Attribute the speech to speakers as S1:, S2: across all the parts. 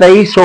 S1: 2300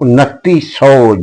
S1: 2900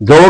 S1: 2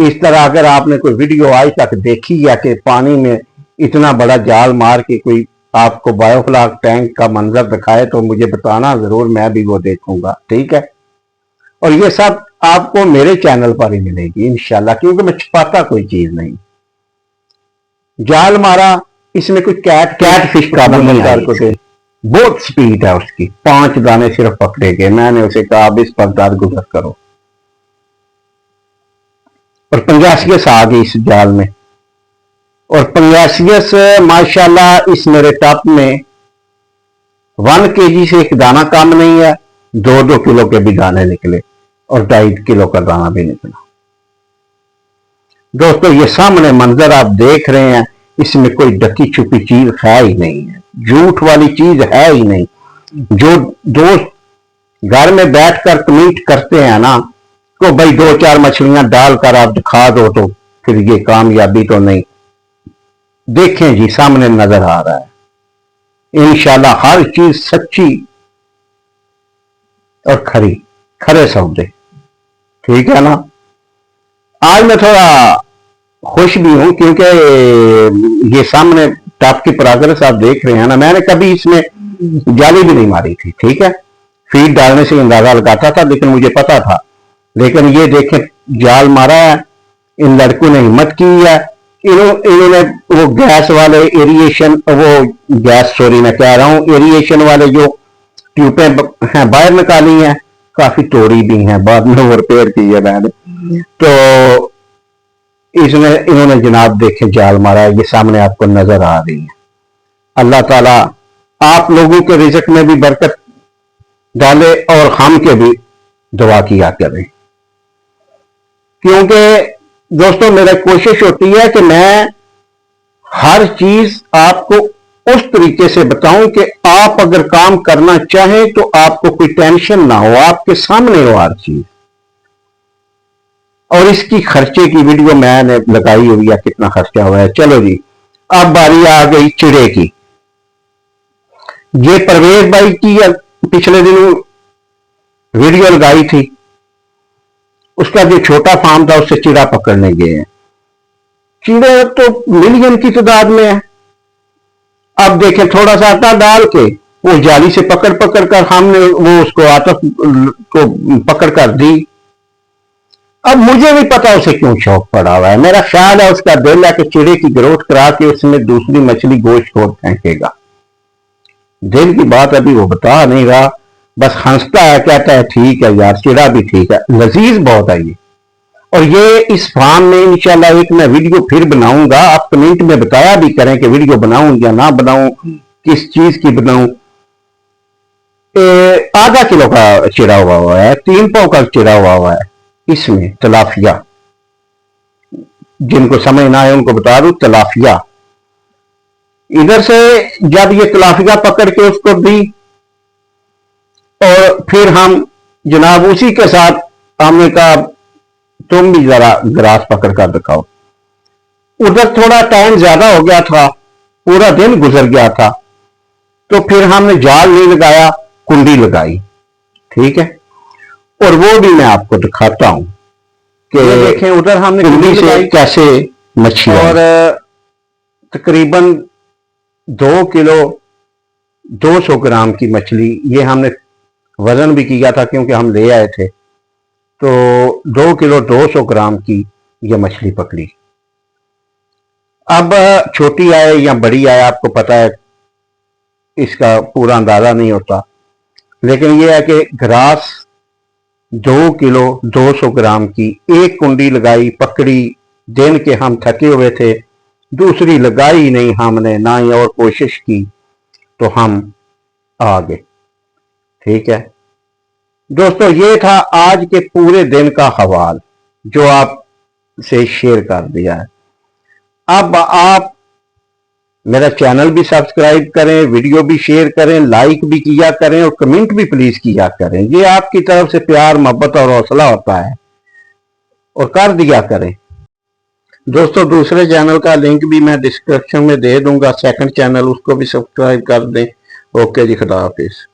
S1: इस तरह अगर आपने कोई वीडियो आज तक देखी है कि पानी में इतना बड़ा जाल मार के कोई आपको बायोफ्लाक टैंक का मंजर दिखाए तो मुझे बताना जरूर, मैं भी वो देखूंगा, ठीक है। और ये सब आपको मेरे चैनल पर ही मिलेगी इंशाल्लाह, क्योंकि मैं छुपाता कोई चीज नहीं। जाल मारा, इसमें कोई कैट फिश का भी बहुत स्पीड है उसकी, 5 दाने सिर्फ पकड़े गए। मैंने उसे कहा अब इस पर दाद गुजर करो, और पंजासियस आ गई इस जाल में। और पंजासियस माशाल्लाह इस मेरे टप में 1 kg से एक दाना कम नहीं है, 2-2 किलो के भी दाने निकले और 2.5 किलो का दाना भी निकला। दोस्तों ये सामने मंजर आप देख रहे हैं, इसमें कोई ढकी छुपी चीज है ही नहीं है, झूठ वाली चीज है ही नहीं। जो दोस्त घर में बैठकर कमेंट करते हैं ना को भाई 2-4 मछलियां डालकर आप दिखा दो तो फिर ये कामयाबी तो नहीं, देखें जी सामने नजर आ रहा है। इंशाल्लाह हर चीज सच्ची और खरे सौदे, ठीक है ना। आज मैं थोड़ा खुश भी हूं क्योंकि ये सामने टॉप की प्रोग्रेस आप देख रहे हैं ना, मैंने कभी इसमें जाली भी नहीं मारी थी, ठीक है। फीड डालने से अंदाजा लगाता था लेकिन मुझे पता था, लेकिन ये देखें जाल मारा है, इन लड़कों ने हिम्मत की है। इन्होंने वो गैस वाले एरिएशन, वो गैस सॉरी मैं कह रहा हूं एरिएशन वाले जो ट्यूबें हैं बाहर निकाली हैं, काफी तोड़ी भी हैं, बाद में वो रिपेयर की है मैंने। तो इसमें इन्होंने जनाब देखे जाल मारा है, ये सामने आपको नजर आ रही है। अल्लाह ताला आप लोगों के रिज़्क में भी बरकत डाले और हम के भी दुआ किया करें, क्योंकि दोस्तों मेरा कोशिश होती है कि मैं हर चीज आपको उस तरीके से बताऊं कि आप अगर काम करना चाहें तो आपको कोई टेंशन ना हो, आपके सामने हो हर चीज। और इसकी खर्चे की वीडियो मैंने लगाई हुई है, कितना खर्चा हुआ है। चलो जी अब बारी आ गई चिड़े की। ये परवेज भाई की पिछले दिनों वीडियो लगाई थी, उसका जो छोटा फार्म था उससे चिड़ा पकड़ने गए हैं। चिड़े तो मिलियन की तादाद में है। अब देखें थोड़ा सा आटा डाल के वो जाली से पकड़ कर हमने वो उसको आटा को पकड़ कर दी। अब मुझे भी पता उसे क्यों शौक पड़ा हुआ है, मेरा ख्याल है उसका दिल है कि चिड़े की ग्रोथ करा के उसमें दूसरी मछली गोश्त खोद फेंकेगा। दिल की बात अभी वो बता नहीं रहा, बस हंसता है, कहता है ठीक है यार, चिड़ा भी ठीक है, लजीज बहुत है ये। और ये इस फार्म में इंशाल्लाह एक मैं वीडियो फिर बनाऊंगा, आप कमेंट में बताया भी करें कि वीडियो बनाऊं या ना बनाऊं, किस चीज की बनाऊं। आधा किलो का चिड़ा हुआ है, 3 पाव का चिड़ा हुआ है इसमें, तलाफिया। जिनको समझ ना आए उनको बता दूं, तलाफिया। इधर से जब ये तलाफिया पकड़ के उसको दी और फिर हम जनाब उसी के साथ हमने कहा तुम भी जरा ग्रास पकड़ कर दिखाओ। उधर थोड़ा टाइम ज्यादा हो गया था, पूरा दिन गुजर गया था, तो फिर हमने जाल नहीं लगाया, कुंडी लगाई, ठीक है। और वो भी मैं आपको दिखाता हूं कि देखें उधर हमने कुंडी से कैसे मछली, और तकरीबन 2 किलो 200 ग्राम की मछली, ये हमने वजन भी किया था क्योंकि हम ले आए थे, तो 2 किलो 200 ग्राम की ये मछली पकड़ी। अब छोटी आए या बड़ी आए आपको पता है, इसका पूरा अंदाजा नहीं होता, लेकिन यह है कि ग्रास 2 किलो 200 ग्राम की एक कुंडी लगाई, पकड़ी। दिन के हम थके हुए थे, दूसरी लगाई नहीं हमने, ना ही और कोशिश की, तो हम आ गए, ठीक है दोस्तों। ये था आज के पूरे दिन का हवाल जो आप से शेयर कर दिया है। अब आप मेरा चैनल भी सब्सक्राइब करें, वीडियो भी शेयर करें, लाइक भी किया करें और कमेंट भी प्लीज किया करें। ये आपकी तरफ से प्यार, मोहब्बत और हौसला होता है, और कर दिया करें दोस्तों। दूसरे चैनल का लिंक भी मैं डिस्क्रिप्शन में दे दूंगा, सेकंड चैनल, उसको भी सब्सक्राइब कर दें। ओके जी, खुदा हाफिज।